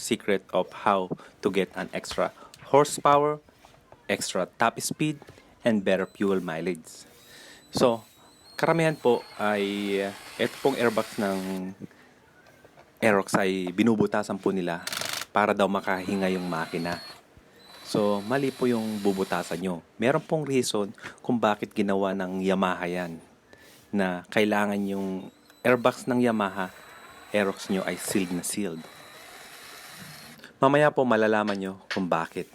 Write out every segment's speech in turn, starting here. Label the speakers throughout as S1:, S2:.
S1: secret of how to get an extra horsepower, extra top speed, and better fuel mileage. So, karamihan po ay ito pong airbox ng aerox ay binubutasan po nila para daw makahinga yung makina. So, mali po yung bubutasan nyo. Meron pong reason kung bakit ginawa ng Yamaha yan, na kailangan yung airbox ng Yamaha, aerox nyo ay sealed na sealed. Mamaya po malalaman nyo kung bakit.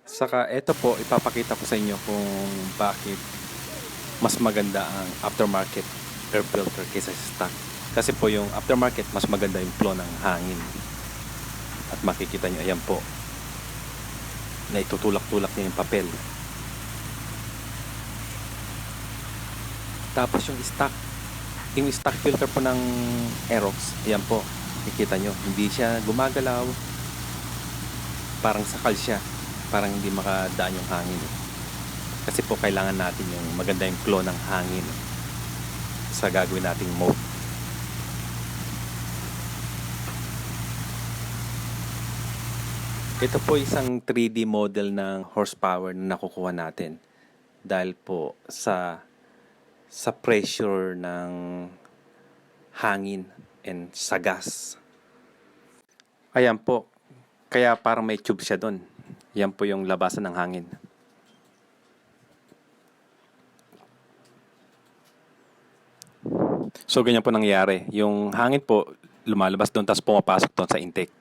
S1: Saka ito po, ipapakita ko sa inyo kung bakit mas maganda ang aftermarket air filter kaysa sa stock. Kasi po yung aftermarket, mas maganda yung flow ng hangin. At makikita nyo, ayan po, na itutulak-tulak niya yung papel. Tapos yung stock filter po ng aerox, ayan po, makikita nyo, hindi siya gumagalaw. Parang sakal siya, parang hindi makadaan yung hangin. Kasi po kailangan natin yung maganda yung flow ng hangin sa gagawin nating mode. Ito po isang 3D model ng horsepower na nakukuha natin dahil po sa pressure ng hangin and sa gas. Ayan po, kaya parang may tube siya doon. Yan po yung labasan ng hangin. So, ganyan po nangyayari. Yung hangin po, lumalabas doon, tapos pumapasok doon sa intake.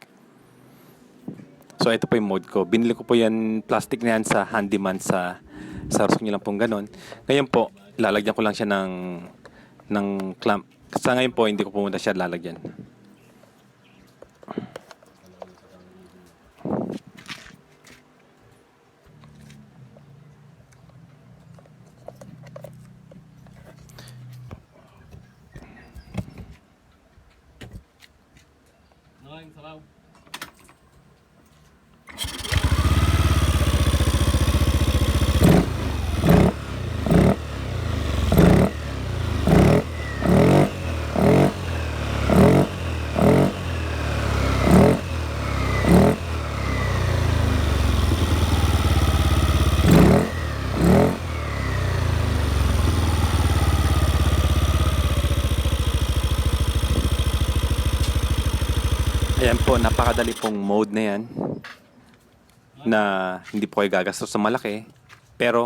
S1: So, ito po yung mode ko. Binili ko po yan, plastic na yan sa handyman sa rusok nyo lang pong ganun. Ngayon po, lalagyan ko lang siya ng clamp. Sa ngayon po, hindi ko pumunta siya lalagyan.
S2: Salaw.
S1: Ayan po, napakadali pong mode na yan na hindi po kayo gagastos sa malaki pero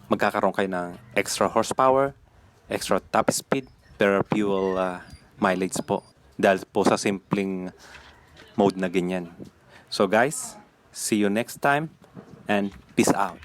S1: magkakaroon kayo ng extra horsepower, extra top speed, better fuel mileage po dahil po sa simpleng mode na ganyan. So guys, see you next time and peace out.